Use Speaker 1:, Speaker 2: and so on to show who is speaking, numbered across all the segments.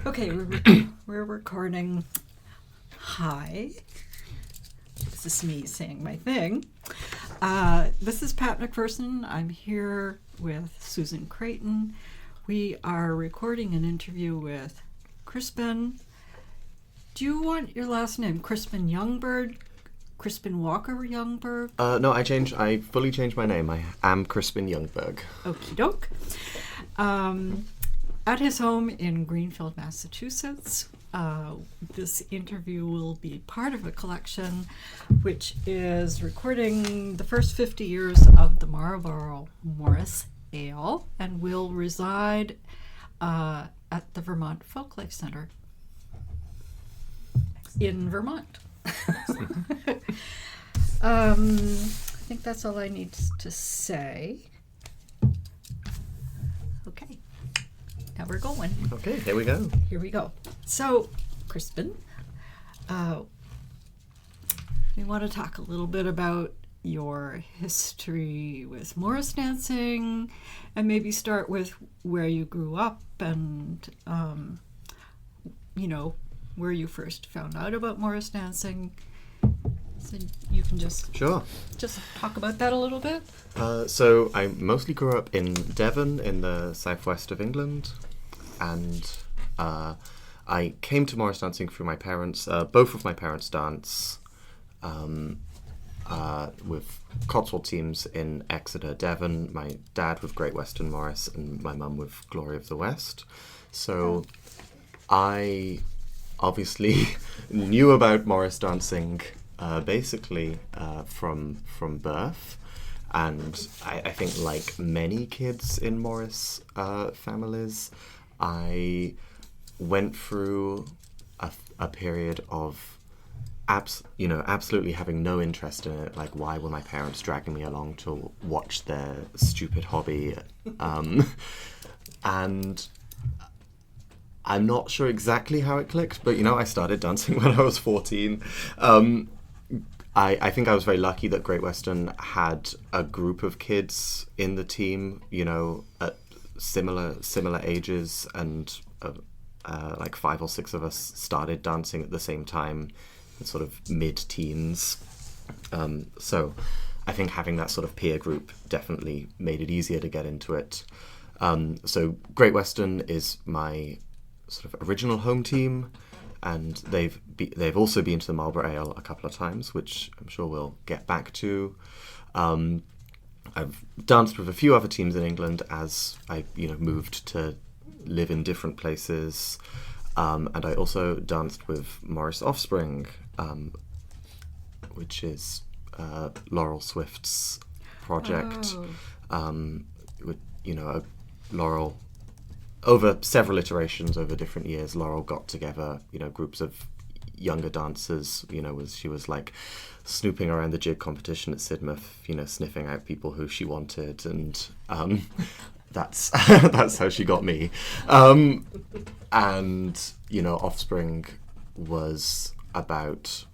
Speaker 1: Okay, we're recording. Hi. This is me saying my thing. This is Pat McPherson. I'm here with Susan Creighton. We are recording an interview with Crispin. Do you want your last name? Crispin Youngberg? Crispin Walker Youngberg?
Speaker 2: No, I fully changed my name. I am Crispin Youngberg.
Speaker 1: Okie doke. At his home in Greenfield, Massachusetts. This interview will be part of a collection which is recording the first 50 years of the Marlboro Morris Ale and will reside at the Vermont Folklife Center in Vermont. I think that's all I need to say. Okay, now we're going.
Speaker 2: Okay, here we go.
Speaker 1: Here we go. So, Crispin, we want to talk a little bit about your history with Morris dancing, and maybe start with where you grew up and, where you first found out about Morris dancing. So you can just talk about that a little bit.
Speaker 2: So I mostly grew up in Devon in the southwest of England, and I came to Morris dancing through my parents. Both of my parents dance with Cotswold teams in Exeter, Devon. My dad with Great Western Morris and my mum with Glory of the West. So I obviously knew about Morris dancing basically from birth. And I think, like many kids in Morris families, I went through a period of absolutely having no interest in it. Like, why were my parents dragging me along to watch their stupid hobby? And I'm not sure exactly how it clicked, but I started dancing when I was 14. I think I was very lucky that Great Western had a group of kids in the team, at similar ages, and like 5 or 6 of us started dancing at the same time, in sort of mid-teens. So I think having that sort of peer group definitely made it easier to get into it. So Great Western is my sort of original home team, and they've also been to the Marlboro Ale a couple of times, which I'm sure we'll get back to. I've danced with a few other teams in England as I moved to live in different places, and I also danced with Morris Offspring, which is Laurel Swift's project. Laurel, over several iterations over different years, Laurel got together, groups of younger dancers. She was like snooping around the jig competition at Sidmouth, sniffing out people who she wanted, and that's that's how she got me. And Offspring was about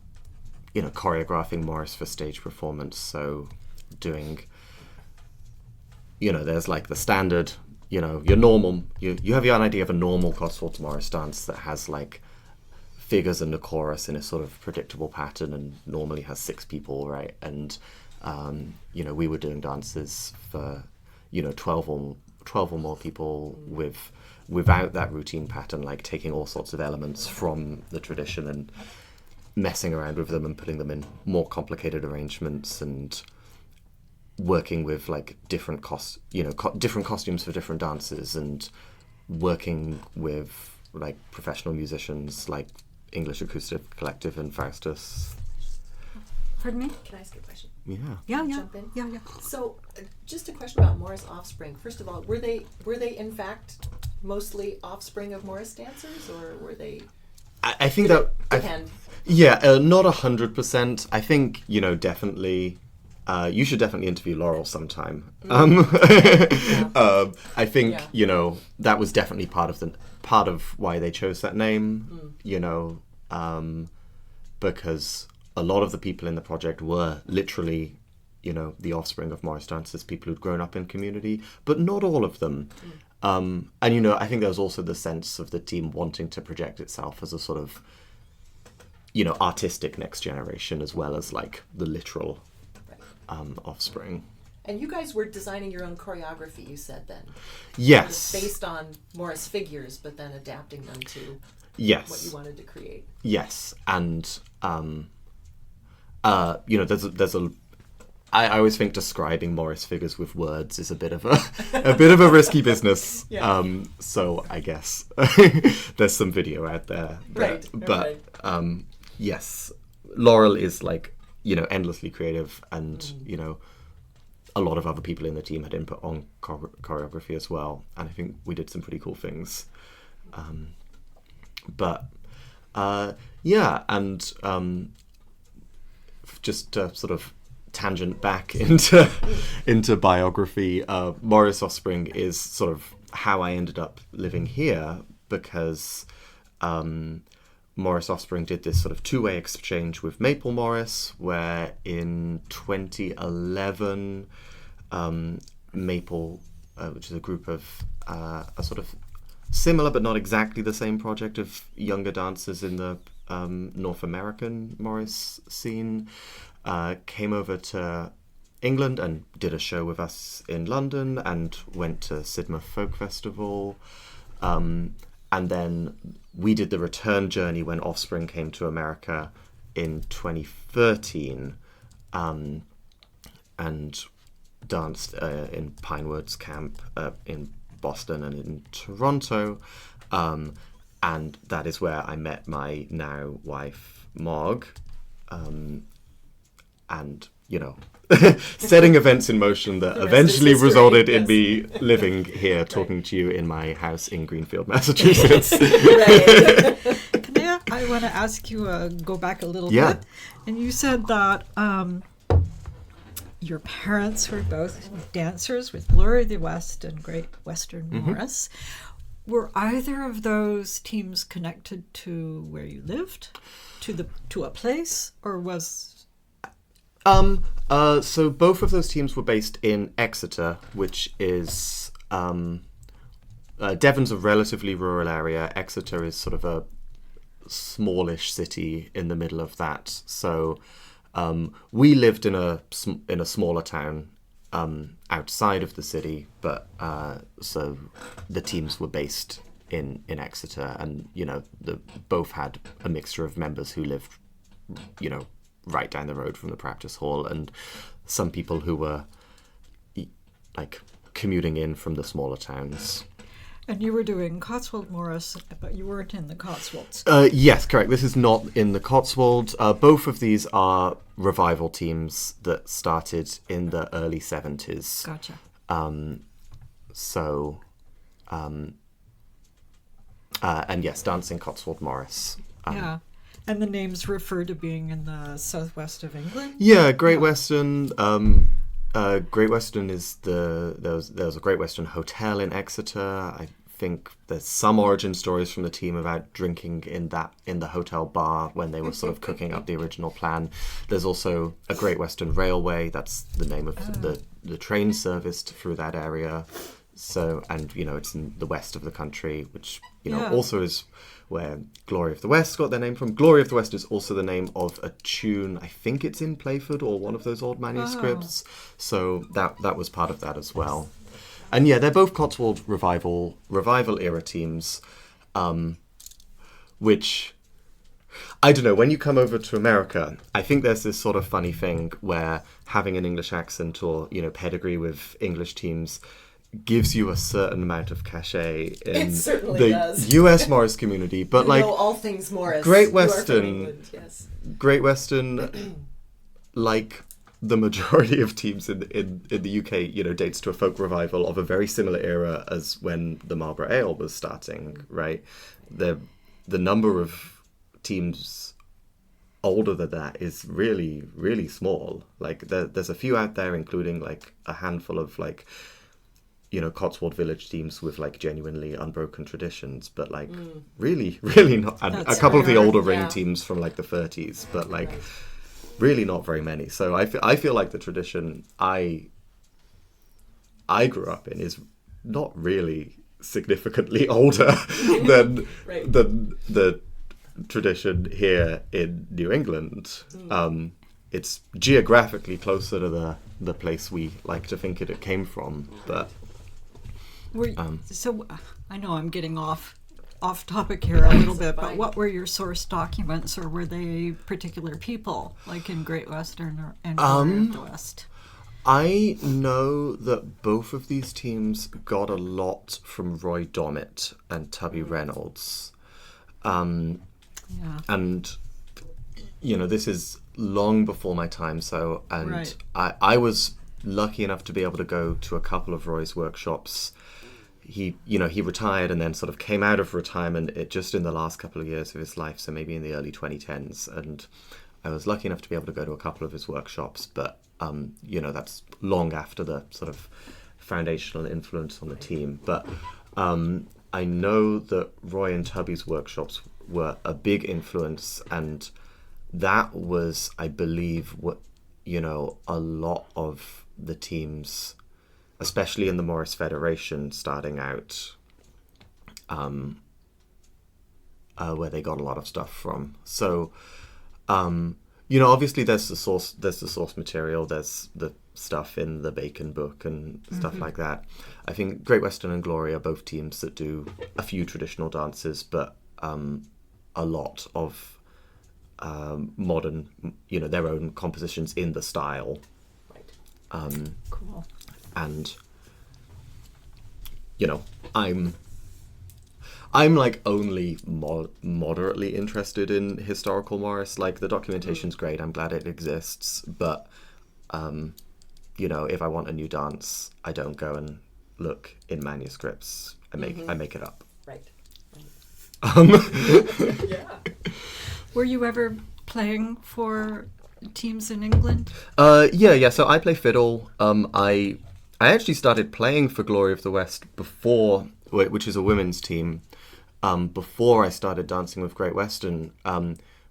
Speaker 2: choreographing Morris for stage performance. So doing, there's like the standard. Your normal, you have an idea of a normal Cotswold Morris dance that has like figures and a chorus in a sort of predictable pattern and normally has 6 people, right? And, we were doing dances for, 12 or more people without that routine pattern, like taking all sorts of elements from the tradition and messing around with them and putting them in more complicated arrangements and working with like different different costumes for different dances, and working with like professional musicians like English Acoustic Collective and Faustus.
Speaker 1: Pardon me?
Speaker 3: Can I ask you a question?
Speaker 1: Yeah.
Speaker 3: Jump in?
Speaker 1: Yeah.
Speaker 3: So, just a question about Morris Offspring. First of all, were they in fact mostly offspring of Morris dancers, or were they?
Speaker 2: I think that
Speaker 3: depend.
Speaker 2: Not 100%. I think definitely. You should definitely interview Laurel sometime. I think that was definitely part of why they chose that name. Because a lot of the people in the project were literally, the offspring of Morris dancers, people who'd grown up in community, but not all of them. And I think there was also the sense of the team wanting to project itself as a sort of artistic next generation, as well as like the literal Offspring.
Speaker 3: And you guys were designing your own choreography, you said then.
Speaker 2: Yes.
Speaker 3: Based on Morris figures, but then adapting them to
Speaker 2: Yes.
Speaker 3: what you wanted to create.
Speaker 2: Yes, and there's a. I always think describing Morris figures with words is a bit of a risky business.
Speaker 3: Yeah.
Speaker 2: So I guess there's some video out there. But yes, Laurel is like endlessly creative, and a lot of other people in the team had input on choreography as well, and I think we did some pretty cool things. Just to sort of tangent back into biography, Morris Offspring is sort of how I ended up living here, because Morris Offspring did this sort of two-way exchange with Maple Morris, where in 2011 Maple, which is a group of a sort of similar but not exactly the same project of younger dancers in the North American Morris scene, came over to England and did a show with us in London and went to Sidmouth Folk Festival. And then we did the return journey when Offspring came to America in 2013, and danced in Pinewoods Camp in Boston and in Toronto. And that is where I met my now wife, Mog. And, setting events in motion that eventually resulted in me living here, talking to you in my house in Greenfield, Massachusetts.
Speaker 1: I want to ask you, go back a little
Speaker 2: Yeah.
Speaker 1: bit. And you said that your parents were both dancers with Glory of the West and Great Western Morris. Were either of those teams connected to where you lived, to a place, or was?
Speaker 2: So both of those teams were based in Exeter, which is Devon's a relatively rural area. Exeter is sort of a smallish city in the middle of that. So we lived in a smaller town outside of the city, but so the teams were based in Exeter, and both had a mixture of members who lived right down the road from the practice hall, and some people who were like commuting in from the smaller towns.
Speaker 1: And you were doing Cotswold Morris, but you weren't in the Cotswolds.
Speaker 2: Yes, correct. This is not in the Cotswolds. Both of these are revival teams that started in the early 70s.
Speaker 1: Gotcha.
Speaker 2: And yes, Dancing Cotswold Morris.
Speaker 1: Yeah. And the names refer to being in the southwest of England?
Speaker 2: Yeah, Great Western. Great Western is there was a Great Western hotel in Exeter. I think there's some origin stories from the team about drinking in the hotel bar when they were sort of cooking up the original plan. There's also a Great Western Railway. That's the name of the train service through that area. So, and it's in the west of the country, which also is where Glory of the West got their name from. Glory of the West is also the name of a tune. I think it's in Playford or one of those old manuscripts. Oh. So that was part of that as well. And yeah, they're both Cotswold revival era teams, which, I don't know, when you come over to America, I think there's this sort of funny thing where having an English accent or, pedigree with English teams gives you a certain amount of cachet in the US Morris community, but
Speaker 3: you know all things Morris.
Speaker 2: Great Western,
Speaker 3: England, yes.
Speaker 2: Great Western, like the majority of teams in the UK, dates to a folk revival of a very similar era as when the Marlboro Ale was starting. Right, the number of teams older than that is really, really small. Like there's a few out there, including like a handful of like, Cotswold Village teams with like genuinely unbroken traditions, but like really, really not. And a couple of the older ring teams from like the 30s, but like really not very many. So I feel like the tradition I grew up in is not really significantly older than
Speaker 3: Right.
Speaker 2: than the tradition here in New England. It's geographically closer to the place we like to think it came from, but
Speaker 1: So I know I'm getting off topic here a little bit, but
Speaker 3: Fine.
Speaker 1: what were your source documents, or were they particular people, like in Great Western and Glory of the West?
Speaker 2: I know that both of these teams got a lot from Roy Dommett and Tubby Reynolds.
Speaker 1: Yeah.
Speaker 2: And, this is long before my time, and
Speaker 1: Right.
Speaker 2: I was lucky enough to be able to go to a couple of Roy's workshops. He retired and then sort of came out of retirement just in the last couple of years of his life, so maybe in the early 2010s. And I was lucky enough to be able to go to a couple of his workshops, but, that's long after the sort of foundational influence on the team. But I know that Roy and Tubby's workshops were a big influence, and that was, I believe, what, a lot of the teams, especially in the Morris Federation, starting out, where they got a lot of stuff from. So, obviously there's the source material, there's the stuff in the Bacon book and stuff like that. I think Great Western and Glory are both teams that do a few traditional dances, but a lot of modern, their own compositions in the style.
Speaker 3: Right.
Speaker 1: Cool.
Speaker 2: And I'm like only moderately interested in historical Morris. Like, the documentation's great, I'm glad it exists, but if I want a new dance, I don't go and look in manuscripts. I make it up.
Speaker 3: Right.
Speaker 1: Yeah. Were you ever playing for teams in England?
Speaker 2: Yeah. So I play fiddle. I actually started playing for Glory of the West which is a women's team, before I started dancing with Great Western,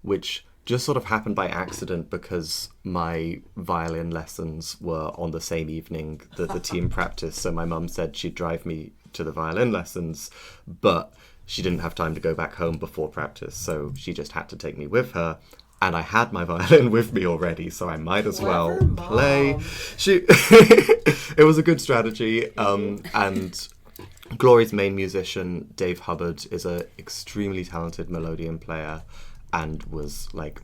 Speaker 2: which just sort of happened by accident because my violin lessons were on the same evening that the team practiced. So my mum said she'd drive me to the violin lessons, but she didn't have time to go back home before practice, so she just had to take me with her. And I had my violin with me already, so I might as well
Speaker 3: Clever
Speaker 2: play.
Speaker 3: mom.
Speaker 2: It was a good strategy. And Glory's main musician, Dave Hubbard, is an extremely talented melodeon player, and was like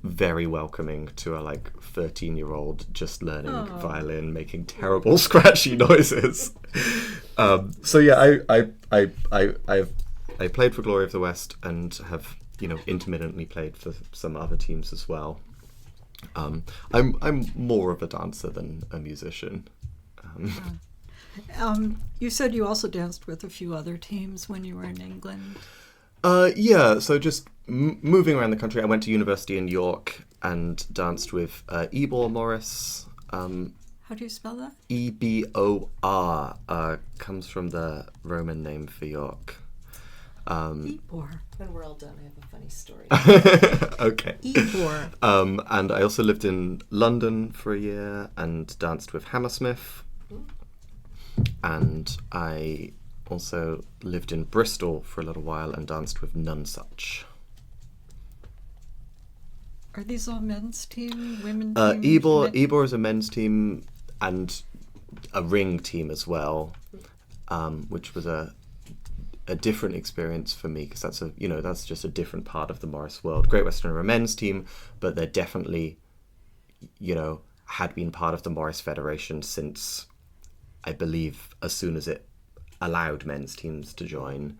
Speaker 2: very welcoming to a 13-year-old just learning violin, making terrible scratchy noises. So yeah, I played for Glory of the West and have intermittently played for some other teams as well. I'm more of a dancer than a musician.
Speaker 1: You said you also danced with a few other teams when you were in England.
Speaker 2: Yeah, so just moving around the country, I went to university in York and danced with Marlboro Morris.
Speaker 1: How do you spell that?
Speaker 2: Ebor, comes from the Roman name for York.
Speaker 1: Ebor.
Speaker 3: When we're all done, I have a funny story.
Speaker 2: Okay.
Speaker 1: Ebor.
Speaker 2: And I also lived in London for a year and danced with Hammersmith. And I also lived in Bristol for a little while and danced with Nonesuch.
Speaker 1: Are these all men's team, women's team?
Speaker 2: Ebor is a men's team and a ring team as well, which was a different experience for me, because that's just a different part of the Morris world. Great Western are a men's team, but they're definitely, had been part of the Morris Federation since, I believe, as soon as it allowed men's teams to join.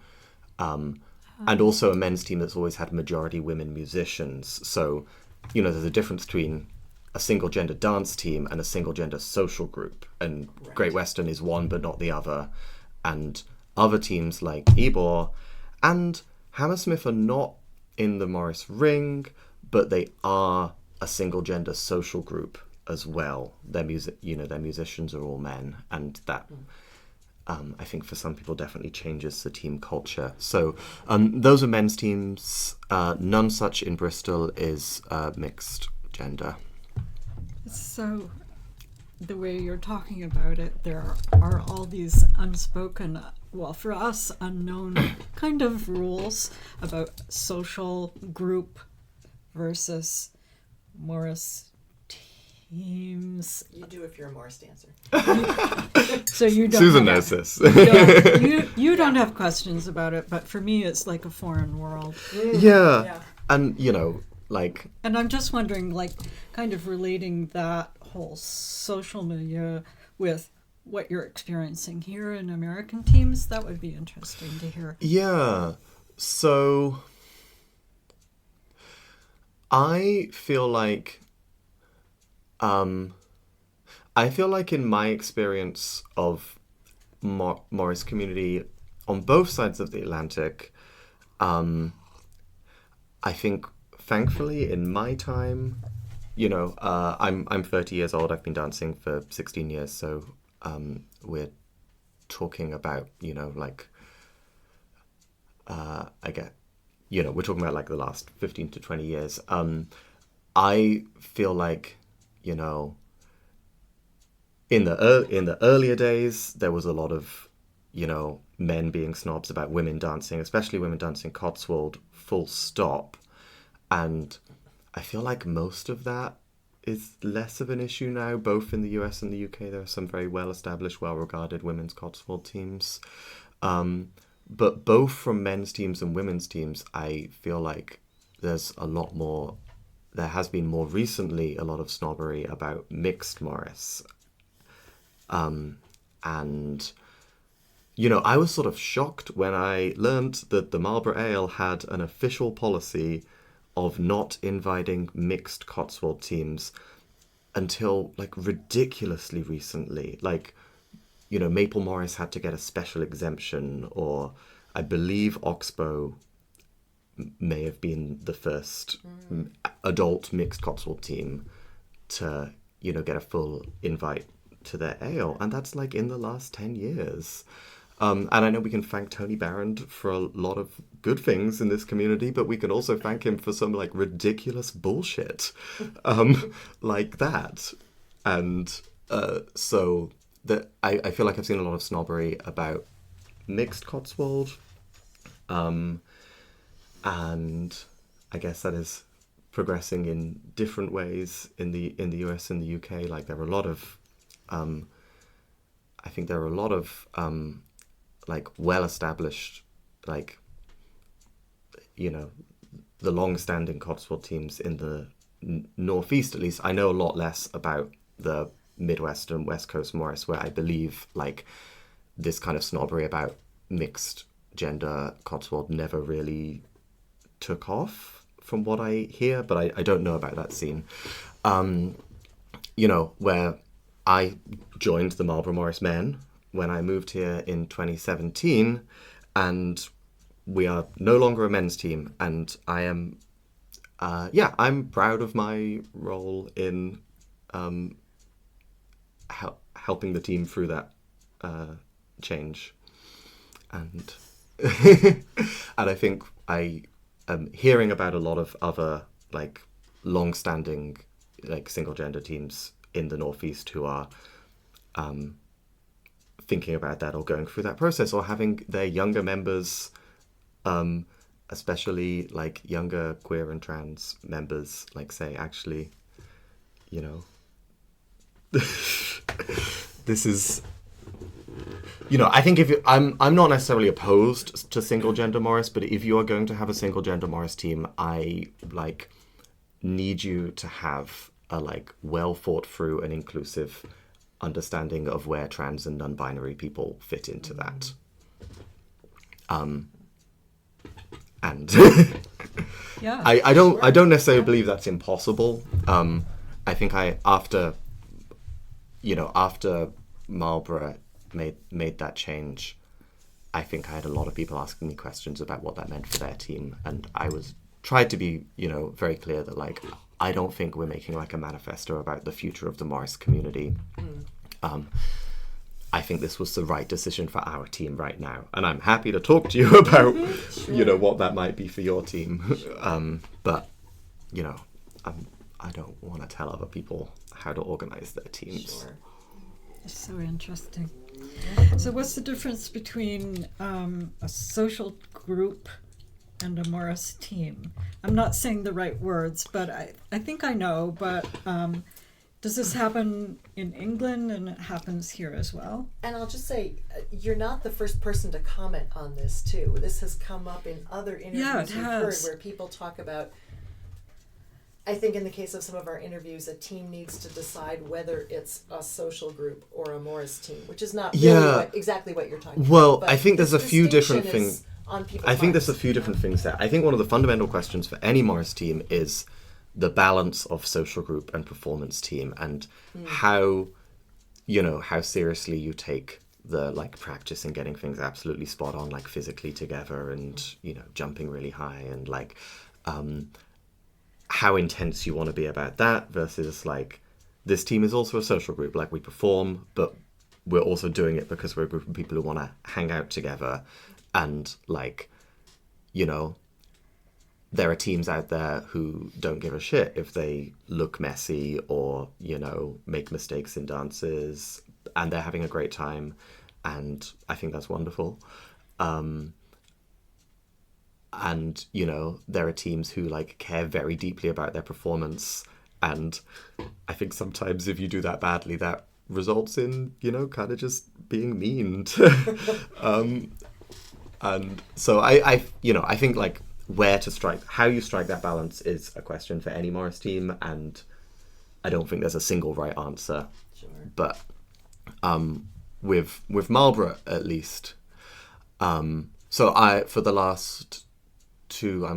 Speaker 2: And also a men's team that's always had majority women musicians. So, there's a difference between a single gender dance team and a single gender social group. And
Speaker 3: Right.
Speaker 2: Great Western is one but not the other. And other teams like Ebor and Hammersmith are not in the Morris Ring, but they are a single gender social group as well. Their musicians are all men, and that I think for some people definitely changes the team culture. So those are men's teams. Nonesuch in Bristol is mixed gender.
Speaker 1: So, the way you're talking about it, there are all these unspoken well, for us, unknown kind of rules about social group versus Morris teams.
Speaker 3: You do if you're a Morris dancer.
Speaker 1: So you don't.
Speaker 2: Susan
Speaker 1: have-
Speaker 2: knows this.
Speaker 1: You don't have questions about it, but for me, it's like a foreign world.
Speaker 2: Yeah. And, you know, like,
Speaker 1: And I'm just wondering, like, kind of relating that whole social milieu with what you're experiencing here in American teams. That would be interesting to hear.
Speaker 2: yeah. So I feel like in my experience of Morris community on both sides of the Atlantic, I think thankfully in my time, you know, I'm 30 years old. I've been dancing for 16 years, so we're talking about, you know, like we're talking about like the last 15 to 20 years. I feel like, you know, in the earlier days, there was a lot of, you know, men being snobs about women dancing, especially women dancing Cotswold, full stop. And I feel like most of that is less of an issue now, both in the US and the UK. There are some very well-established, well-regarded women's Cotswold teams. But both from men's teams and women's teams, I feel like there has been more recently a lot of snobbery about mixed Morris. And, you know, I was sort of shocked when I learned that the Marlboro Ale had an official policy of not inviting mixed Cotswold teams until, like, ridiculously recently. Like, you know, Maple Morris had to get a special exemption, or I believe Oxbow may have been the first adult mixed Cotswold team to, you know, get a full invite to their ale, and that's like in the last 10 years. And I know we can thank Tony Barrand for a lot of good things in this community, but we can also thank him for some like ridiculous bullshit like that. And so that I feel like I've seen a lot of snobbery about mixed Cotswold. And I guess that is progressing in different ways in the US and the UK. Like there are a lot of I think there are a lot of like well-established, like, you know, the long-standing Cotswold teams in the Northeast, at least. I know a lot less about the Midwest and West Coast Morris, where I believe like this kind of snobbery about mixed gender Cotswold never really took off from what I hear, but I don't know about that scene. You know, where I joined the Marlboro Morris Men when I moved here in 2017, and we are no longer a men's team, and I am, I'm proud of my role in helping the team through that change. And and I think I am hearing about a lot of other like long-standing like single-gender teams in the Northeast who are thinking about that or going through that process, or having their younger members, especially like younger queer and trans members, like say, actually, you know, this is, you know, I think if I'm not necessarily opposed to single gender Morris, but if you are going to have a single gender Morris team, I like need you to have a like well thought through and inclusive understanding of where trans and non-binary people fit into that. And
Speaker 1: Yeah.
Speaker 2: I don't necessarily believe that's impossible. I think after Marlboro made that change, I think I had a lot of people asking me questions about what that meant for their team, and I tried to be, you know, very clear that like I don't think we're making like a manifesto about the future of the Morris community. I think this was the right decision for our team right now, and I'm happy to talk to you about you know what that might be for your team. But you know, I don't want to tell other people how to organize their teams.
Speaker 3: Sure.
Speaker 1: It's so interesting. So what's the difference between a social group and a Morris team? I'm not saying the right words, but I think I know, but does this happen in England and it happens here as well?
Speaker 3: And I'll just say, you're not the first person to comment on this too. This has come up in other interviews
Speaker 1: Yeah, it
Speaker 3: we've heard
Speaker 1: has.
Speaker 3: where people talk about, I think in the case of some of our interviews, a team needs to decide whether it's a social group or a Morris team, which is not really
Speaker 2: Yeah.
Speaker 3: exactly what you're talking
Speaker 2: Well,
Speaker 3: about. But
Speaker 2: I think there's a
Speaker 3: this
Speaker 2: few different
Speaker 3: distinction
Speaker 2: things.
Speaker 3: is on people's
Speaker 2: I think there's a
Speaker 3: minds.
Speaker 2: few different things there. I think one of the fundamental questions for any Morris team is the balance of social group and performance team, and how seriously you take the like practice and getting things absolutely spot on, like physically together and jumping really high, and like how intense you want to be about that versus like this team is also a social group, like we perform, but we're also doing it because we're a group of people who want to hang out together, and like there are teams out there who don't give a shit if they look messy or make mistakes in dances, and they're having a great time, and I think that's wonderful. And there are teams who like care very deeply about their performance, and I think sometimes if you do that badly, that results in kind of just being mean. And so I think like how you strike that balance is a question for any Morris team, and I don't think there's a single right answer.
Speaker 3: Sure.
Speaker 2: But with Marlboro at least, so for the last two,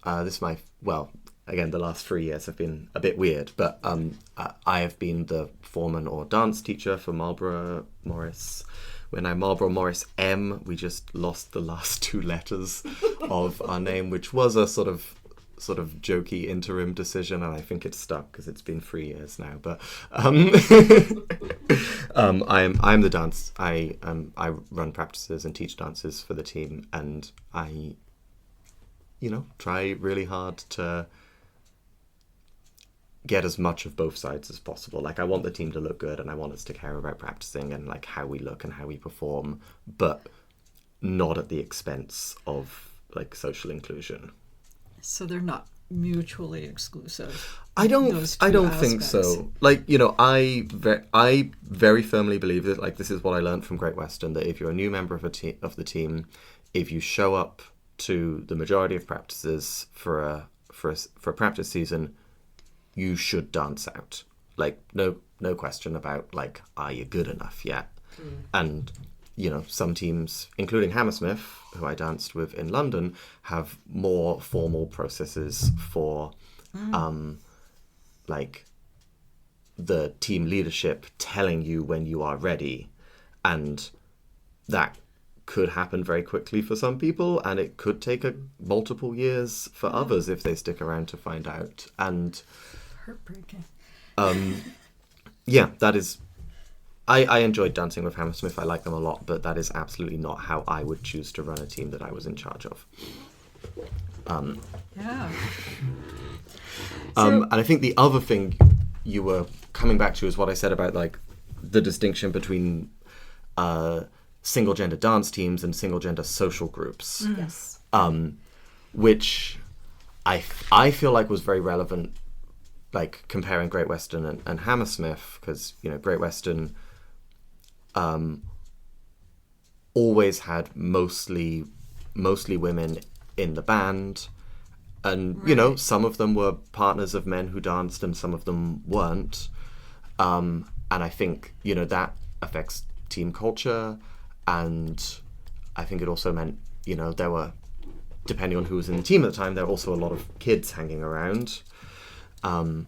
Speaker 2: the last 3 years have been a bit weird, but I have been the foreman or dance teacher for Marlboro Morris. We're now Marlboro Morris M. We just lost the last 2 letters of our name, which was a sort of jokey interim decision, and I think it's stuck because it's been 3 years now. But I'm the dance. I run practices and teach dances for the team, and I try really hard to get as much of both sides as possible. Like, I want the team to look good, and I want us to care about practicing and like how we look and how we perform, but not at the expense of like social inclusion.
Speaker 1: So they're not mutually exclusive.
Speaker 2: I don't
Speaker 1: those two
Speaker 2: think
Speaker 1: aspects.
Speaker 2: so. Like, I very firmly believe that, like, this is what I learned from Great Western, that if you're a new member of the team, if you show up to the majority of practices for a practice season, you should dance out. Like, no question about like, are you good enough yet? And some teams, including Hammersmith, who I danced with in London, have more formal processes for like the team leadership telling you when you are ready, and that could happen very quickly for some people, and it could take multiple years for others if they stick around to find out. And
Speaker 1: Heartbreaking.
Speaker 2: yeah, that is. I enjoyed dancing with Hammersmith. I like them a lot, but that is absolutely not how I would choose to run a team that I was in charge of.
Speaker 1: Yeah.
Speaker 2: And I think the other thing you were coming back to is what I said about like the distinction between single gender dance teams and single gender social groups.
Speaker 3: Yes.
Speaker 2: Which I feel like was very relevant, like comparing Great Western and Hammersmith, because Great Western always had mostly women in the band, and
Speaker 1: Right.
Speaker 2: some of them were partners of men who danced and some of them weren't, and I think that affects team culture, and I think it also meant there were, depending on who was in the team at the time, there were also a lot of kids hanging around, and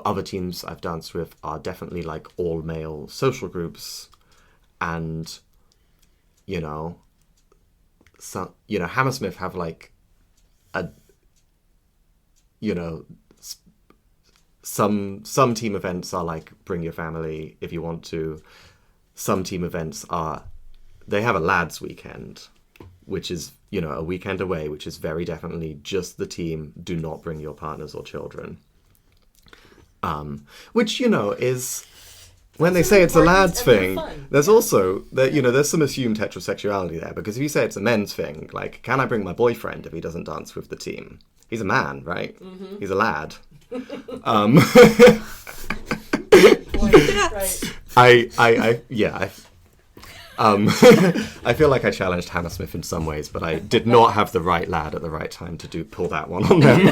Speaker 2: other teams I've danced with are definitely like all male social groups, and Hammersmith have like some team events are like bring your family if you want to. Some team events they have a lads weekend, which is a weekend away, which is very definitely just the team. Do not bring your partners or children. Which is when they
Speaker 3: It's
Speaker 2: say it's a
Speaker 3: important
Speaker 2: lad's
Speaker 3: and they're
Speaker 2: thing,
Speaker 3: fun.
Speaker 2: there's also that there's some assumed heterosexuality there, because if you say it's a men's thing, like, can I bring my boyfriend if he doesn't dance with the team? He's a man, right?
Speaker 3: Mm-hmm.
Speaker 2: He's a lad. I feel like I challenged Hammersmith in some ways, but I did not have the right lad at the right time to pull that one on them.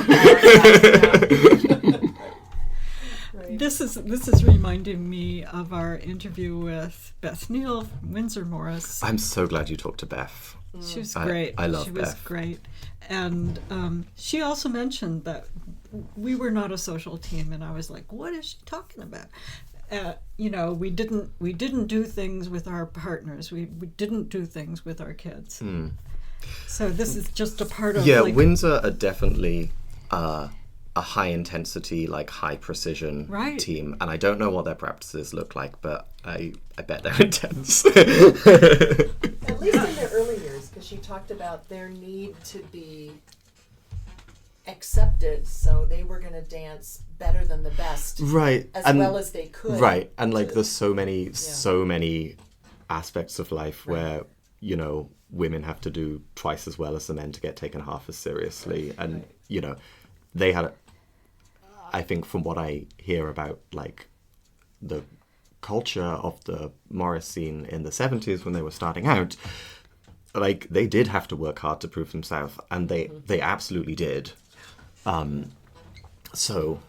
Speaker 3: Right.
Speaker 1: This is reminding me of our interview with Beth Neal from Windsor Morris.
Speaker 2: I'm so glad you talked to Beth.
Speaker 1: She was great.
Speaker 2: I love
Speaker 1: She was
Speaker 2: Beth.
Speaker 1: great. And she also mentioned that we were not a social team, and I was like, what is she talking about? We didn't do things with our partners. We didn't do things with our kids. So this is just a part of
Speaker 2: Windsor are definitely a high intensity, like high precision team, and I don't know what their practices look like, but I bet they're intense.
Speaker 3: At least in their early years, because she talked about their need to be accepted, so they were going to dance better than the best,
Speaker 2: right,
Speaker 3: as well as they could,
Speaker 2: right, and like there's so many aspects of life where women have to do twice as well as the men to get taken half as seriously, and they had I think from what I hear about like the culture of the Morris scene in the 70s when they were starting out, like they did have to work hard to prove themselves, and they absolutely did. So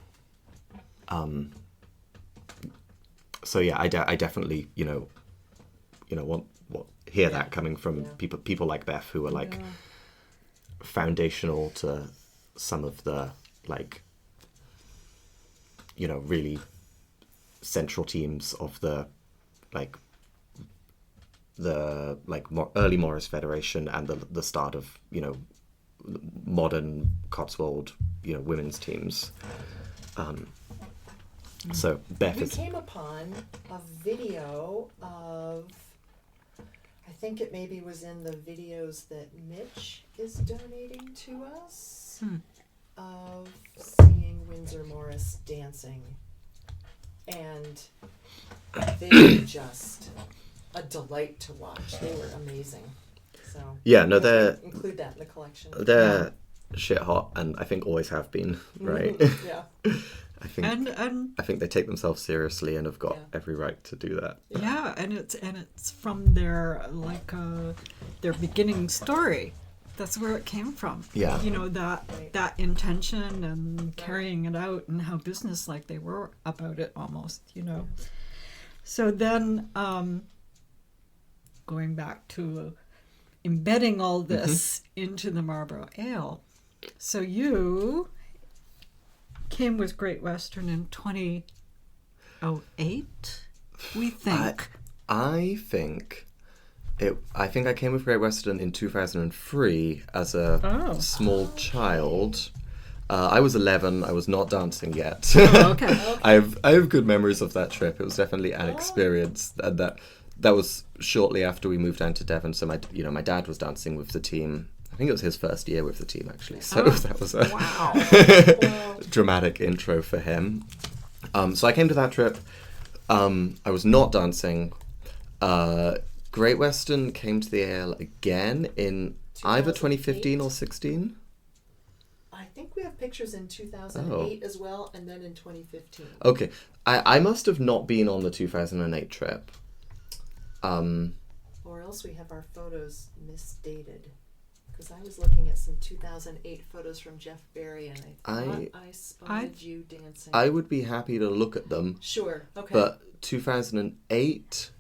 Speaker 2: yeah, I definitely hear that coming from people like Beth, who are like foundational to some of the like really central teams of the early Morris Federation and the start of modern Cotswold women's teams. So Beth
Speaker 3: we came upon a video of, I think it maybe was in the videos that Mitch is donating to us, of seeing Windsor Morris dancing, and they were just a delight to watch. They were amazing. So
Speaker 2: they're
Speaker 3: include that in the collection.
Speaker 2: They're shit hot, and I think always have been, right?
Speaker 3: Yeah.
Speaker 2: I think they take themselves seriously and have got every right to do that.
Speaker 1: Yeah, and it's from their their beginning story. That's where it came from.
Speaker 2: Yeah.
Speaker 1: That intention and carrying it out, and how businesslike they were about it almost, So then going back to embedding all this into the Marlboro Ale. So you came with Great Western in 2008, we think.
Speaker 2: I think I came with Great Western in 2003 as a small child. I was 11. I was not dancing yet.
Speaker 1: Oh, okay.
Speaker 2: I have good memories of that trip. It was definitely an experience, and that was shortly after we moved down to Devon. So my dad was dancing with the team. I think it was his first year with the team, actually. So that was a dramatic intro for him. So I came to that trip. I was not dancing. Great Western came to the Ale again in either 2015 or 16.
Speaker 3: I think we have pictures in 2008 as well, and then in 2015.
Speaker 2: Okay. I must have not been on the 2008 trip.
Speaker 3: Or else we have our photos misdated. Because I was looking at some 2008 photos from Jeff Berry, and I thought I spotted you dancing.
Speaker 2: I would be happy to look at them.
Speaker 3: Sure, okay.
Speaker 2: But 2008...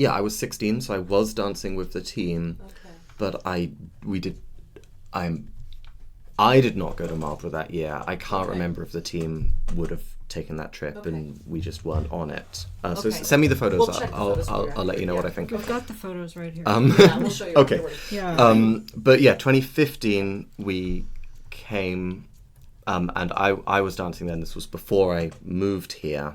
Speaker 2: I was 16, so I was dancing with the team.
Speaker 3: Okay.
Speaker 2: But I did not go to Marlborough that year. I can't remember if the team would have taken that trip, and we just weren't on it. So send me the photos.
Speaker 3: We'll check the photos
Speaker 2: I'll let you know what I think.
Speaker 1: We've got the photos right here.
Speaker 3: We'll show you
Speaker 2: Okay.
Speaker 3: afterwards.
Speaker 1: Yeah.
Speaker 2: But yeah, 2015 we came, and I was dancing then. This was before I moved here.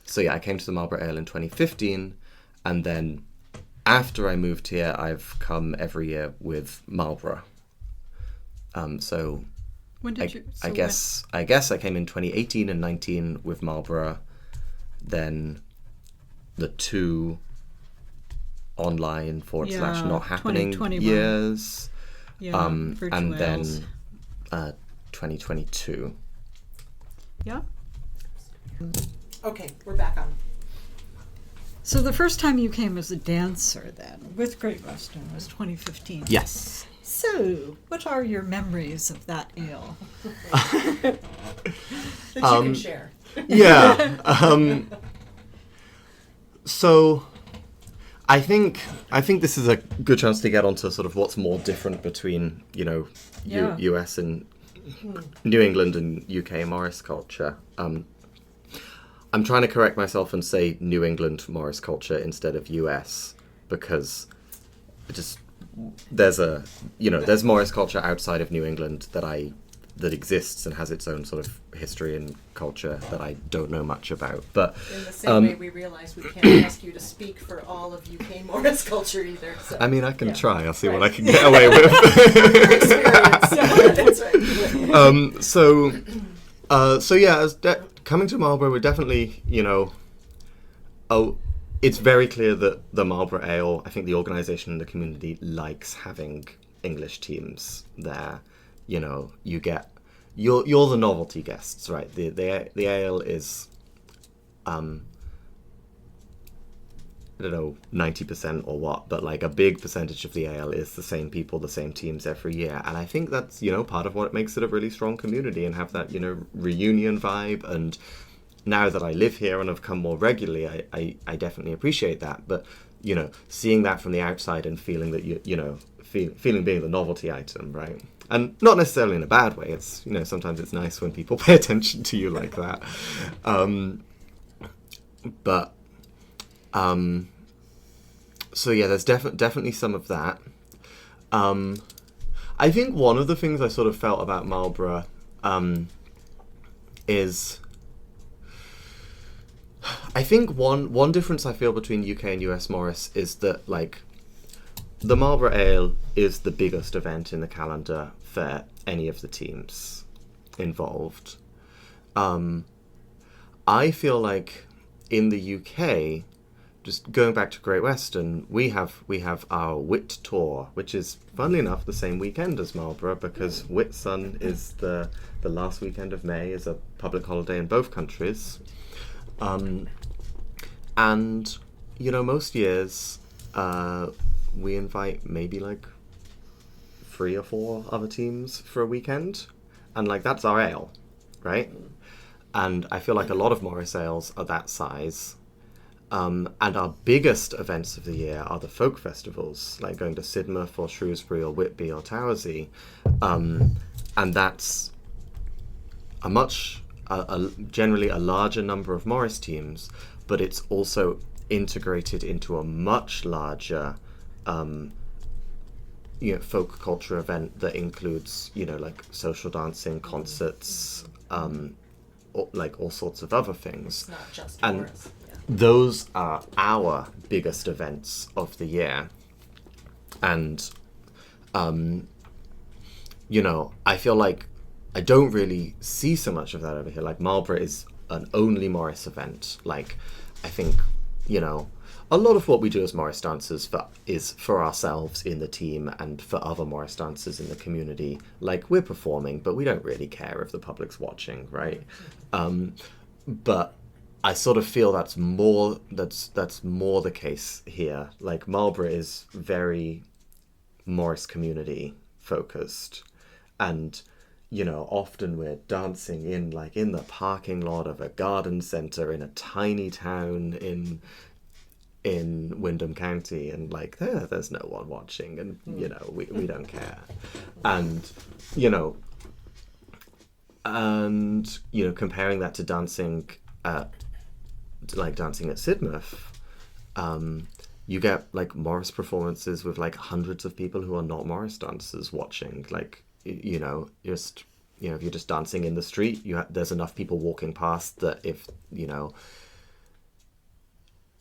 Speaker 2: So yeah, I came to the Marlboro Ale in 2015, and then after I moved here, I've come every year with Marlboro.
Speaker 1: When did you?
Speaker 2: I guess I came in 2018 and 19 with Marlboro, then the 2 online / not happening
Speaker 1: 2021.
Speaker 2: years,
Speaker 1: Yeah,
Speaker 2: and
Speaker 1: virtuals.
Speaker 2: then 2022.
Speaker 1: Yeah.
Speaker 3: Okay, we're back on.
Speaker 1: So the first time you came as a dancer then with Great Western was 2015.
Speaker 2: Yes.
Speaker 1: So, what are your memories of that ale?
Speaker 3: That you can share.
Speaker 2: Yeah. So I think this is a good chance to get onto sort of what's more different between,
Speaker 1: Yeah.
Speaker 2: US and New England and UK Morris culture. I'm trying to correct myself and say New England Morris culture instead of US, because there's Morris culture outside of New England that exists and has its own sort of history and culture that I don't know much about. But
Speaker 3: In the same way, we realize we can't ask you to speak for all of UK Morris culture either. So.
Speaker 2: I mean, I can try. I'll see what I
Speaker 3: Right.
Speaker 2: can get away with.
Speaker 3: Experience. That's right.
Speaker 2: So yeah, coming to Marlboro, we're definitely, it's very clear that the Marlboro Ale, I think the organisation and the community likes having English teams there. You get, you're the novelty guests, right? The ale is, I don't know, 90% or what, but like a big percentage of the ale is the same people, the same teams every year. And I think that's, part of what makes it a really strong community and have that, reunion vibe. And now that I live here and have come more regularly, I definitely appreciate that. But, seeing that from the outside and feeling that, feeling being the novelty item, right? And not necessarily in a bad way. It's, sometimes it's nice when people pay attention to you like that. So yeah, there's definitely some of that. I think one of the things I sort of felt about Marlboro is, I think one difference I feel between UK and US Morris is that, like, the Marlboro Ale is the biggest event in the calendar for any of the teams involved. I feel like in the UK, just going back to Great Western, we have our Whit Tour, which is, funnily enough, the same weekend as Marlboro, because Whitsun is the last weekend of May, is a public holiday in both countries. And, most years, we invite maybe like 3 or 4 other teams for a weekend, and like that's our ale, right? And I feel like a lot of Morris ales are that size. And our biggest events of the year are the folk festivals, like going to Sidmouth or Shrewsbury or Whitby or Towersey. And that's generally a larger number of Morris teams, but it's also integrated into a much larger folk culture event that includes, like social dancing, concerts, like all sorts of other things.
Speaker 3: It's not just
Speaker 2: and
Speaker 3: Morris. Yeah.
Speaker 2: those are our biggest events of the year. And, I feel like I don't really see so much of that over here. Like, Marlboro is an only Morris event. Like, I think, a lot of what we do as Morris dancers is for ourselves in the team and for other Morris dancers in the community. Like, we're performing, but we don't really care if the public's watching, right? But I sort of feel that's more the case here. Like, Marlboro is very Morris community focused, and often we're dancing in the parking lot of a garden center in a tiny town in Windham County, and like there's no one watching, and we don't care. And comparing that to dancing at Sidmouth, you get like Morris performances with like hundreds of people who are not Morris dancers watching. Like, if you're just dancing in the street, there's enough people walking past that if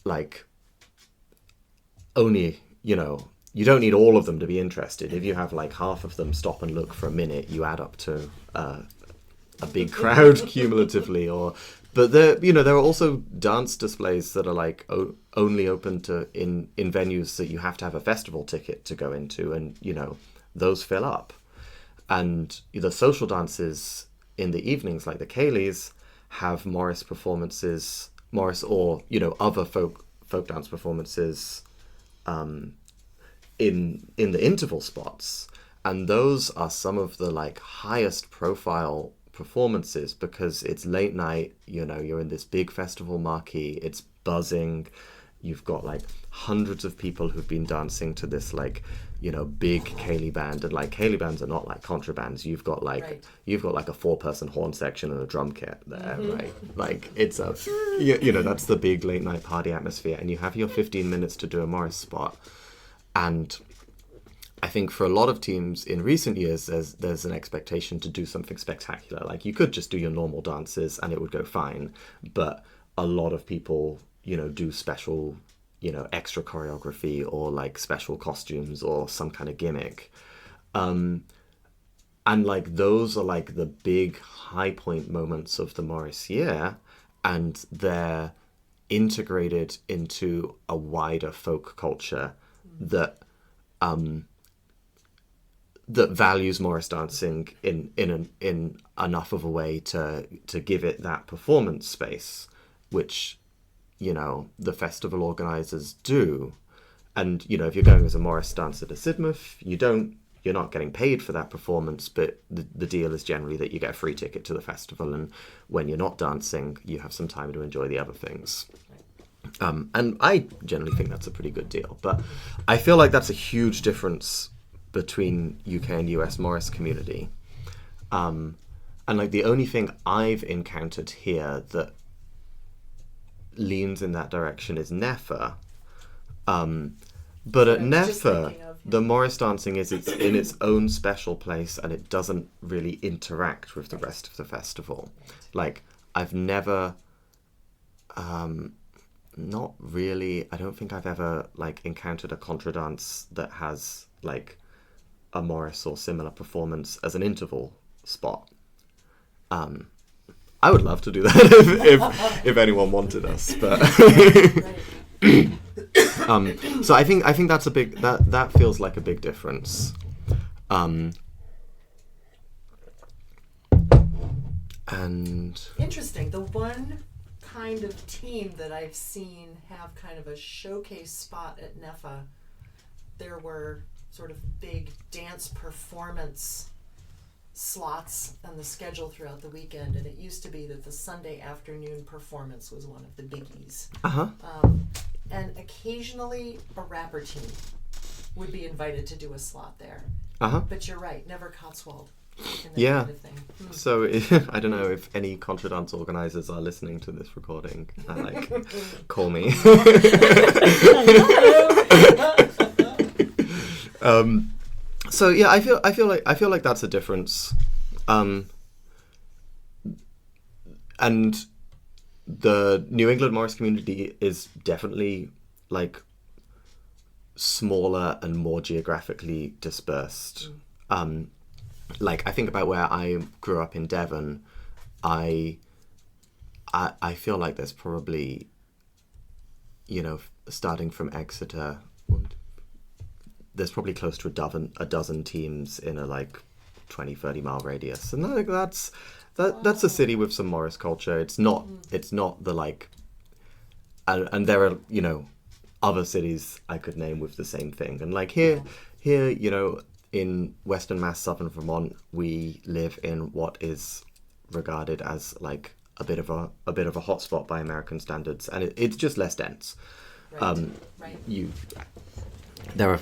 Speaker 2: like only you don't need all of them to be interested. If you have like half of them stop and look for a minute, you add up to a big crowd cumulatively. But there are also dance displays that are like only open to in venues that you have to have a festival ticket to go into, and those fill up. And the social dances in the evenings, like the Cayleys, have Morris performances, Morris or other folk dance performances in the interval spots, and those are some of the like highest profile performances because it's late night. You're in this big festival marquee, it's buzzing, you've got like hundreds of people who've been dancing to this like big Cayley band, and like Cayley bands are not like contrabands. You've got like a 4-person horn section and a drum kit there, right? Like it's a that's the big late night party atmosphere, and you have your 15 minutes to do a Morris spot. And I think for a lot of teams in recent years, there's an expectation to do something spectacular. Like you could just do your normal dances and it would go fine, but a lot of people do special extra choreography or like special costumes or some kind of gimmick. And like those are like the big high point moments of the Morris year, and they're integrated into a wider folk culture that values Morris dancing in enough of a way to give it that performance space, which the festival organizers do. And if you're going as a Morris dancer to Sidmouth, you're not getting paid for that performance, but the deal is generally that you get a free ticket to the festival, and when you're not dancing, you have some time to enjoy the other things. And I generally think that's a pretty good deal, but I feel like that's a huge difference between UK and US Morris community. And like the only thing I've encountered here that leans in that direction is NEFA. But at NEFA, the Morris dancing is in its own special place, and it doesn't really interact with the rest of the festival. Like I've never, not really, I don't think I've ever like encountered a contra dance that has like a Morris or similar performance as an interval spot. I would love to do that if anyone wanted us, but so I think that's a big that feels like a big difference. And
Speaker 3: interesting. The one kind of team that I've seen have kind of a showcase spot at NEFA, there were sort of big dance performance slots on the schedule throughout the weekend, and it used to be that the Sunday afternoon performance was one of the biggies. And occasionally a rapper team would be invited to do a slot there. But you're right, never Cotswold.
Speaker 2: Yeah.
Speaker 3: Kind of thing.
Speaker 2: So I don't know if any contra dance organizers are listening to this recording. Call me. So yeah, I feel like that's a difference, and the New England Morris community is definitely like smaller and more geographically dispersed. Like I think about where I grew up in Devon, I feel like there's probably, starting from Exeter, there's probably close to a dozen teams in a like 20-30 mile radius, and I think that's a city with some Morris culture. It's not the like, and there are other cities I could name with the same thing. And like here in Western Mass, Southern Vermont, we live in what is regarded as like a bit of a hotspot by American standards, and it's just less dense. There are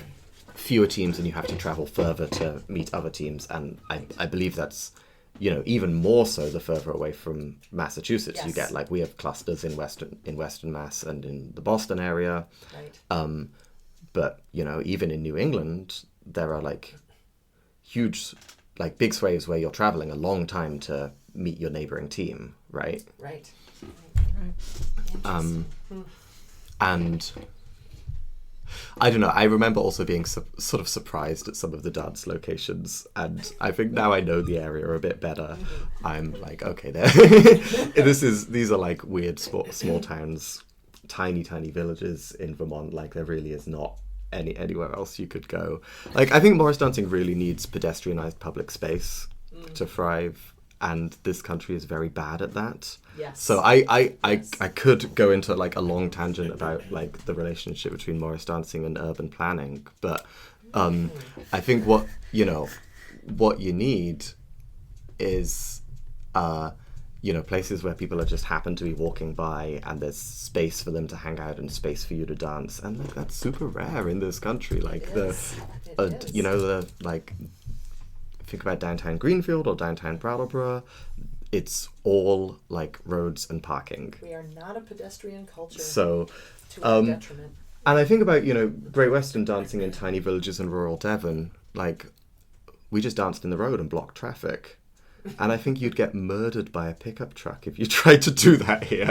Speaker 2: fewer teams, and you have to travel further to meet other teams, and I believe that's even more so the further away from Massachusetts you get. Like we have clusters in Western Mass and in the Boston area, but even in New England there are like huge like big swathes where you're traveling a long time to meet your neighboring team, right. And I don't know. I remember also being sort of surprised at some of the dance locations, and I think now I know the area a bit better. I'm like, okay, there. These are like weird small towns, tiny villages in Vermont. Like there really is not anywhere else you could go. Like I think Morris dancing really needs pedestrianized public space to thrive. And this country is very bad at that.
Speaker 3: Yes.
Speaker 2: So I could go into like a long tangent about like the relationship between Morris dancing and urban planning, but I think what you need is places where people are just happen to be walking by and there's space for them to hang out and space for you to dance, and like that's super rare in this country. Like think about downtown Greenfield or downtown Brattleboro, it's all like roads and parking.
Speaker 3: We are not a pedestrian culture.
Speaker 2: So,
Speaker 3: to our detriment.
Speaker 2: And I think about, Great Western dancing in tiny villages in rural Devon, like we just danced in the road and blocked traffic. And I think you'd get murdered by a pickup truck if you tried to do that here.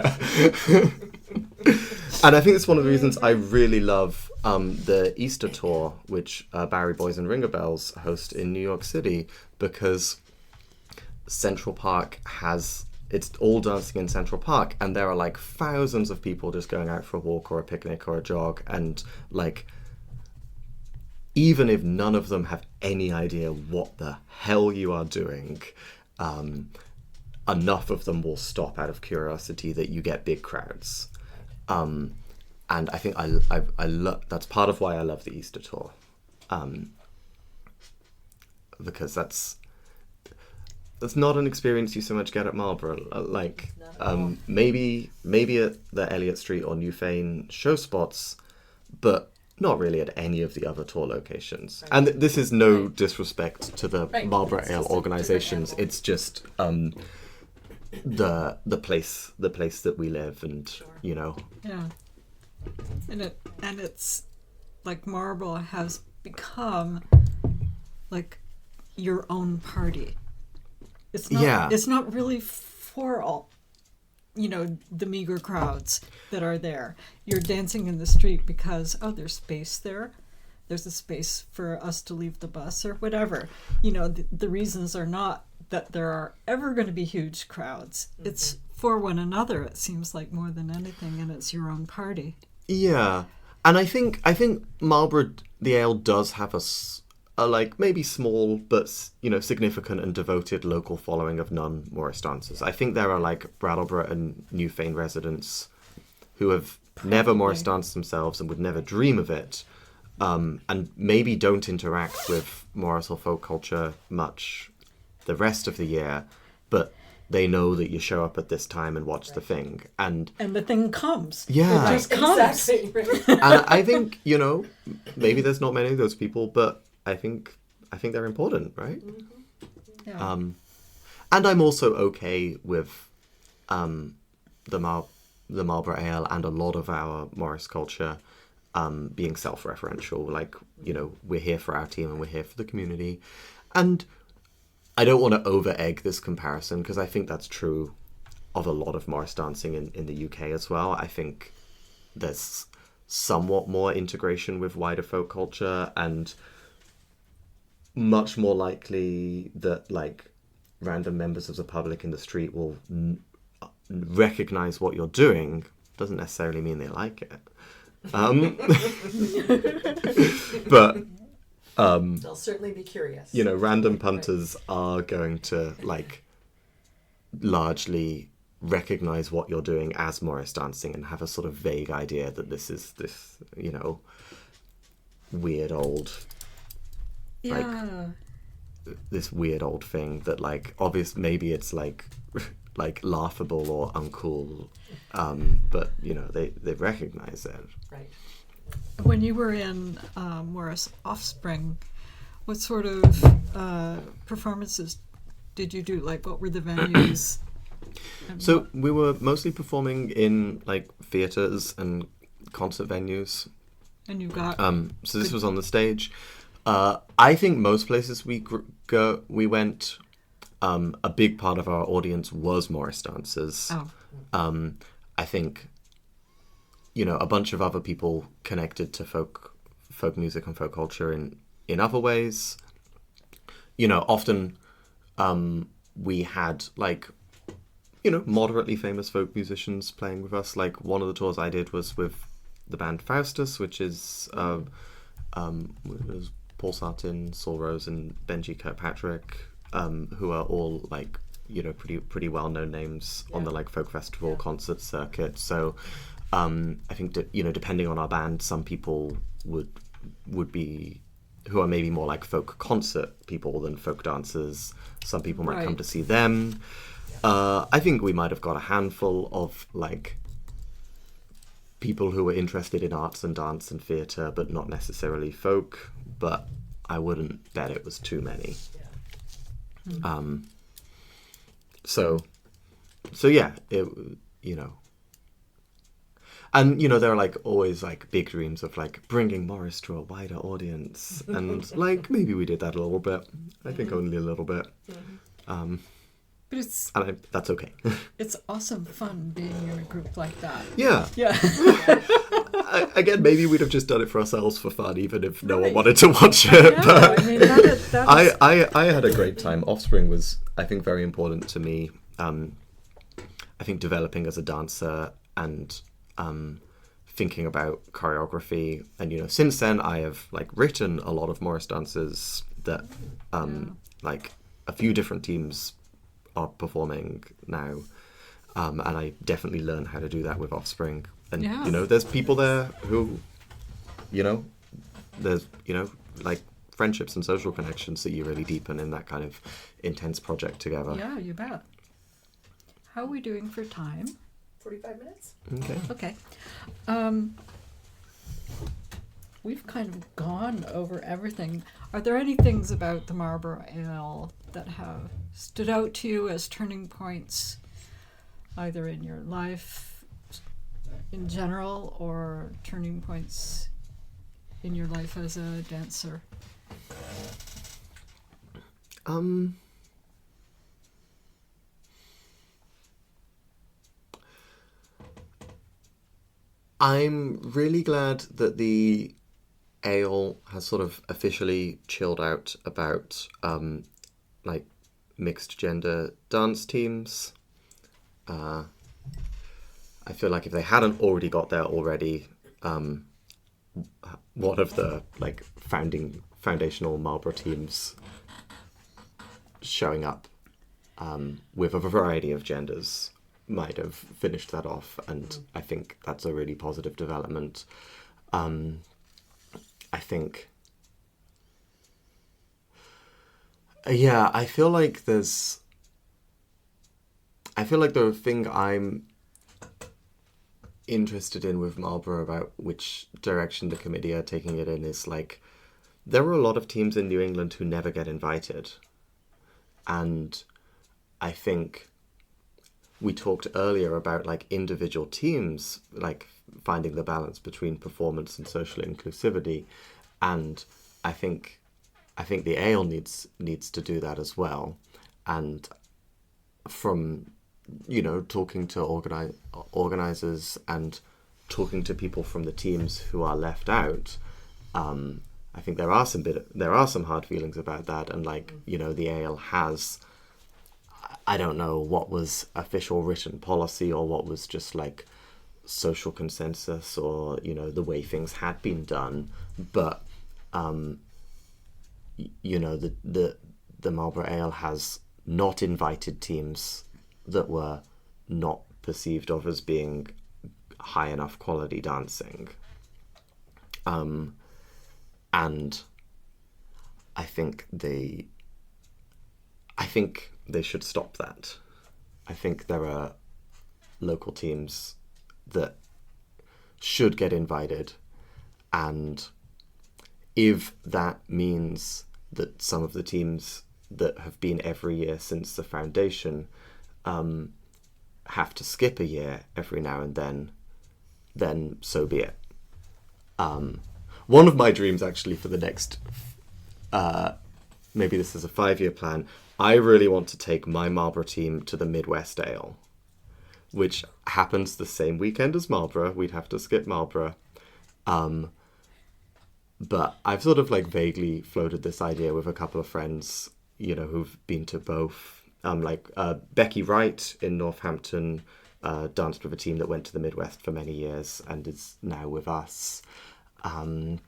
Speaker 2: And I think it's one of the reasons I really love the Easter tour, which Bowery Boys and Ringer Bells host in New York City, because Central Park it's all dancing in Central Park, and there are like thousands of people just going out for a walk or a picnic or a jog, and like even if none of them have any idea what the hell you are doing, enough of them will stop out of curiosity that you get big crowds. And I think I love, that's part of why I love the Easter tour, because that's not an experience you so much get at Marlboro. Maybe at the Elliott Street or Newfane show spots, but not really at any of the other tour locations. Right. And this is no disrespect to the Marlboro Ale organizations. It's just the place that we live, and
Speaker 1: Yeah. And it's like Marlboro has become like your own party. It's not really for all, the meager crowds that are there. You're dancing in the street because, there's space there. There's a space for us to leave the bus or whatever. The reasons are not that there are ever going to be huge crowds. Mm-hmm. It's for one another, it seems like, more than anything, and it's your own party.
Speaker 2: Yeah. And I think Marlboro the Ale does have a like maybe small but significant and devoted local following of non-Morris dancers. I think there are like Brattleboro and Newfane residents who have never Morris danced themselves and would never dream of it, and maybe don't interact with Morris or folk culture much the rest of the year, but they know that you show up at this time and watch the thing, and
Speaker 1: the thing comes.
Speaker 2: Yeah,
Speaker 1: it just comes.
Speaker 3: Exactly. Right.
Speaker 2: And I think maybe there's not many of those people, but I think they're important, right?
Speaker 3: Mm-hmm.
Speaker 1: Yeah.
Speaker 2: And I'm also okay with the Marlboro Ale and a lot of our Morris culture being self-referential. Like, we're here for our team and we're here for the community. And I don't want to over-egg this comparison, because I think that's true of a lot of Morris dancing in the UK as well. I think there's somewhat more integration with wider folk culture, and much more likely that like random members of the public in the street will recognize what you're doing. Doesn't necessarily mean they like it. But
Speaker 3: they'll certainly be curious.
Speaker 2: Random punters are going to like largely recognize what you're doing as Morris dancing and have a sort of vague idea that this is this weird old this weird old thing that like maybe it's like laughable or uncool, but they recognize it.
Speaker 3: Right.
Speaker 1: When you were in Morris Offspring, what sort of performances did you do? Like, what were the venues?
Speaker 2: So we were mostly performing in like theaters and concert venues.
Speaker 1: And you got
Speaker 2: so this was on the stage. I think most places we went, a big part of our audience was Morris dancers.
Speaker 1: Oh.
Speaker 2: I think a bunch of other people connected to folk music and folk culture in other ways. Often we had like, moderately famous folk musicians playing with us. Like one of the tours I did was with the band Faustus, which is was Paul Sartin, Saul Rose, and Benji Kirkpatrick, who are all like, pretty well-known names on the like folk festival concert circuit. So I think depending on our band, some people would be who are maybe more like folk concert people than folk dancers. Some people might come to see them. I think we might have got a handful of like people who were interested in arts and dance and theatre, but not necessarily folk. But I wouldn't bet it was too many. So yeah, and there are like always like big dreams of like bringing Morris to a wider audience, and like maybe we did that a little bit. I think only a little bit.
Speaker 1: But
Speaker 2: that's okay.
Speaker 1: It's awesome fun being in a group like that.
Speaker 2: Yeah. Again, maybe we'd have just done it for ourselves for fun, even if no one wanted to watch it.
Speaker 1: Yeah,
Speaker 2: but
Speaker 1: I mean, that is...
Speaker 2: I had a great time. Offspring was, I think, very important to me. I think developing as a dancer and thinking about choreography. And, since then I have like written a lot of Morris dances that like a few different teams are performing now. And I definitely learned how to do that with Offspring. And, there's people there who, there's, like friendships and social connections that you really deepen in that kind of intense project together.
Speaker 1: Yeah, you bet. How are we doing for time?
Speaker 3: 45 minutes.
Speaker 1: Okay. We've kind of gone over everything. Are there any things about the Marlboro Ale that have stood out to you as turning points, either in your life in general or turning points in your life as a dancer?
Speaker 2: I'm really glad that the ale has sort of officially chilled out about like mixed gender dance teams. I feel like if they hadn't already got there already, one of the like foundational Marlboro teams showing up with a variety of genders might have finished that off, and I think that's a really positive development. I think, I feel like the thing I'm interested in with Marlboro about which direction the committee are taking it in is like, there are a lot of teams in New England who never get invited. And I think we talked earlier about like individual teams, like finding the balance between performance and social inclusivity. And I think the ale needs to do that as well. And from, talking to organizers and talking to people from the teams who are left out, I think there are some hard feelings about that. And like, the ale has, I don't know what was official written policy or what was just like social consensus or, the way things had been done. But, the Marlboro Ale has not invited teams that were not perceived of as being high enough quality dancing. And I think they should stop that. I think there are local teams that should get invited, and if that means that some of the teams that have been every year since the foundation have to skip a year every now and then so be it. One of my dreams actually for the next, maybe this is a 5-year plan, I really want to take my Marlboro team to the Midwest Ale. which happens the same weekend as Marlborough. We'd have to skip Marlborough. But I've sort of like vaguely floated this idea with a couple of friends, you know, who've been to both. Becky Wright in Northampton danced with a team that went to the Midwest for many years and is now with us. And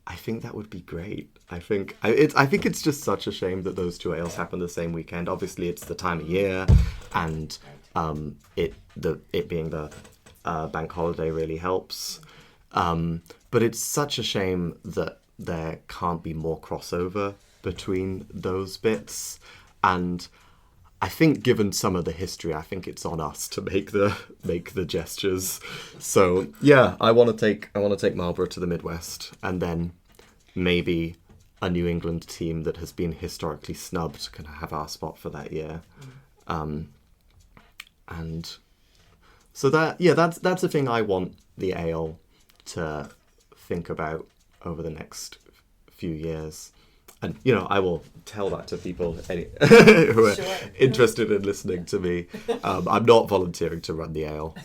Speaker 2: I think that would be great. I think it's just such a shame that those two ales happen the same weekend. Obviously, it's the time of year, and it being the bank holiday really helps. But it's such a shame that there can't be more crossover between those bits. And I think, given some of the history, I think it's on us to make the gestures. So yeah, I want to take Marlborough to the Midwest, and then maybe a New England team that has been historically snubbed can have our spot for that year. And so that's the thing I want the ale to think about over the next few years. And, you know, I will tell that to people who are interested in listening to me. I'm not volunteering to run the ale.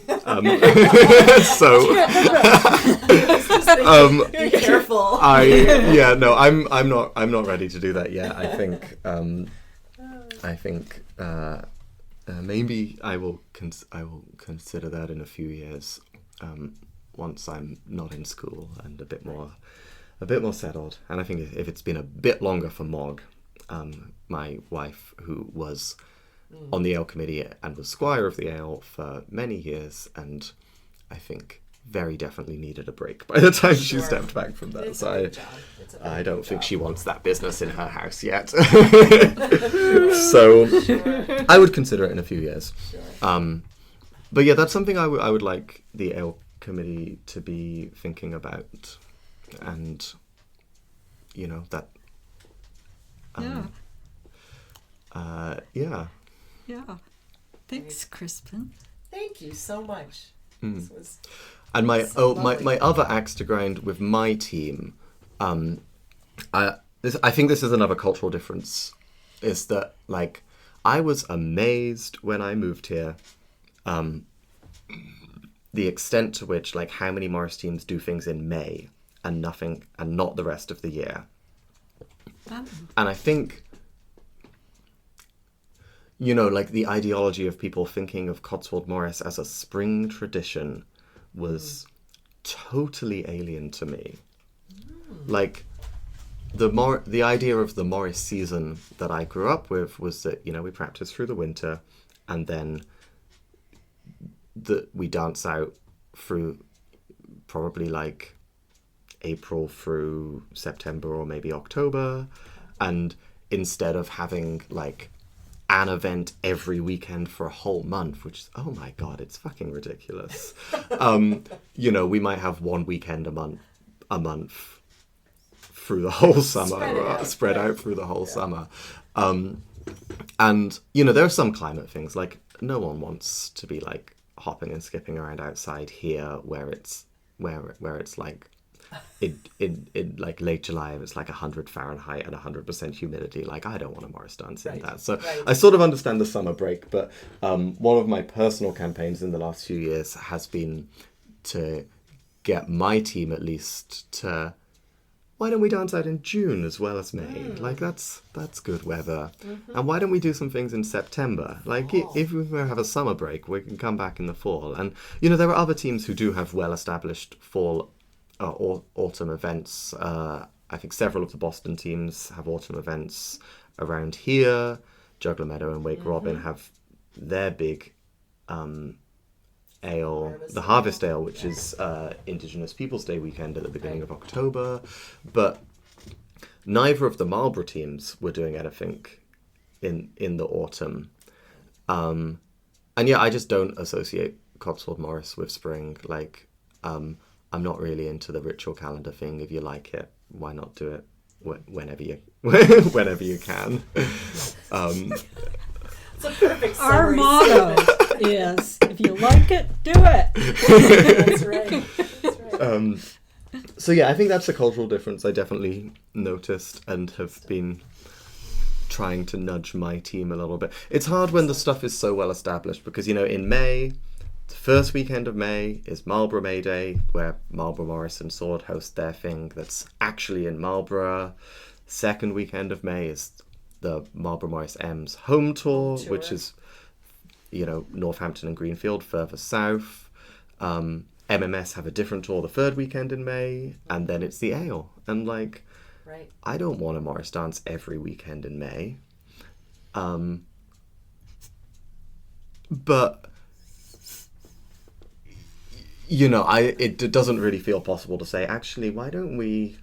Speaker 3: Be careful.
Speaker 2: I'm not ready to do that yet. I think maybe I will consider that in a few years, once I'm not in school and a bit more settled. And I think if it's been a bit longer for Mog, my wife, who was on the ale committee and was squire of the ale for many years, and I think very definitely needed a break by the time she stepped back from that. So I don't think she wants that business in her house yet. So I would consider it in a few years. But yeah, that's something I would like the ale committee to be thinking about. And, you know, that...
Speaker 1: Yeah. Thanks, Crispin.
Speaker 3: Thank you so much. This was
Speaker 2: and my other axe to grind with my team, I think this is another cultural difference, is that, like, I was amazed when I moved here, the extent to which, like, how many Morris teams do things in May and nothing, and not the rest of the year. And I think, you know, like, the ideology of people thinking of Cotswold Morris as a spring tradition was totally alien to me. Like, the idea of the Morris season that I grew up with was that, you know, we practice through the winter, and then we dance out through probably like April through September or maybe October, and instead of having like an event every weekend for a whole month, which is, oh my god, it's fucking ridiculous. You know, we might have one weekend a month through the whole summer, spread out through the whole summer. And you know, there are some climate things, like no one wants to be like hopping and skipping around outside here where it's like in like late July, it's like 100 Fahrenheit and 100% humidity. Like, I don't want a Morris dance in that. So I sort of understand the summer break, but one of my personal campaigns in the last few years has been to get my team at least to, why don't we dance out in June as well as May? Like, that's good weather. And why don't we do some things in September? Like, if we have a summer break, we can come back in the fall. And, you know, there are other teams who do have well-established fall or autumn events. I think several of the Boston teams have autumn events around here. Juggler Meadow and Wake Robin have their big ale, the Harvest Ale, which is Indigenous Peoples' Day weekend at the beginning of October. But neither of the Marlborough teams were doing anything in the autumn. And yeah, I just don't associate Cotswold Morris with spring. Like, I'm not really into the ritual calendar thing. If you like it, why not do it whenever you can?
Speaker 3: It's a perfect summary.
Speaker 1: Our motto is, if you like it, do it.
Speaker 3: That's right.
Speaker 2: So yeah, I think that's a cultural difference I definitely noticed and have been trying to nudge my team a little bit. It's hard when the stuff is so well established because, in May, the first weekend of May is Marlboro May Day, where Marlboro Morris and Sword host their thing that's actually in Marlborough. Second weekend of May is the Marlboro Morris M's home tour, which is, Northampton and Greenfield, further south. MMS have a different tour the third weekend in May, and then it's the Ale. And
Speaker 3: Right.
Speaker 2: I don't want a Morris dance every weekend in May. But it doesn't really feel possible to say, actually, why don't we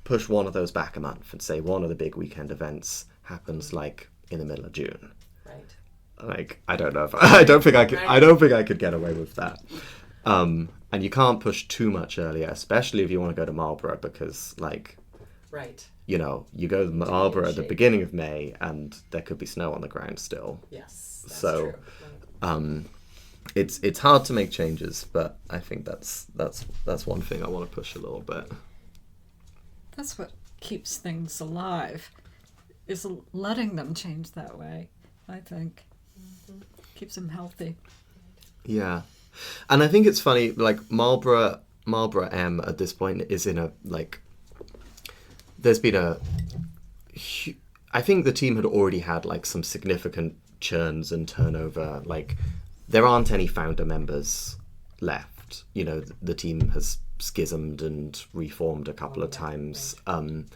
Speaker 2: push one of those back a month and say one of the big weekend events happens in the middle of June.
Speaker 3: Right.
Speaker 2: I don't know if I don't think I could get away with that. And you can't push too much earlier, especially if you want to go to Marlborough, because
Speaker 3: Right.
Speaker 2: you go to Marlborough at the beginning of May and there could be snow on the ground still.
Speaker 3: Yes. That's
Speaker 2: So,
Speaker 3: true. Right.
Speaker 2: It's hard to make changes, but I think that's one thing I want to push a little bit.
Speaker 1: That's what keeps things alive, is letting them change that way, I think. Keeps them healthy.
Speaker 2: Yeah. And I think it's funny, Marlboro M at this point is in a, there's been I think the team had already had, some significant churns and turnover. There aren't any founder members left. The team has schismed and reformed a couple of times. And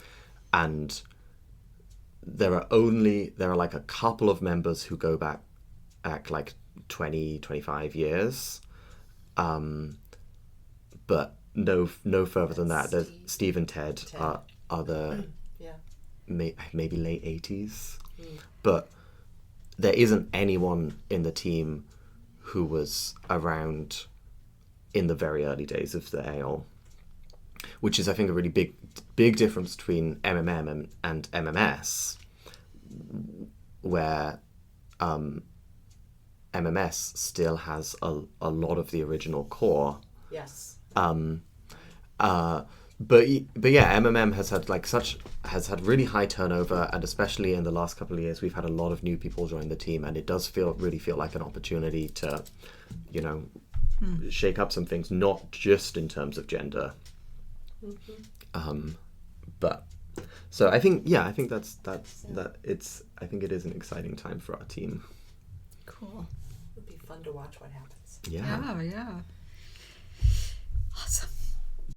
Speaker 2: there are a couple of members who go back 20, 25 years. But no further than that. There's Steve and Ted are the maybe late 80s. But there isn't anyone in the team who was around in the very early days of the Ale, which is, I think, a really big difference between MMM and MMS, where MMS still has a lot of the original core.
Speaker 3: Yes.
Speaker 2: But yeah, MMM has had really high turnover, and especially in the last couple of years, we've had a lot of new people join the team, and it does really feel like an opportunity to, shake up some things, not just in terms of gender. But so I think I think I think it is an exciting time for our team.
Speaker 1: Cool.
Speaker 3: It'll be fun to watch what happens.
Speaker 2: Yeah.
Speaker 1: Yeah.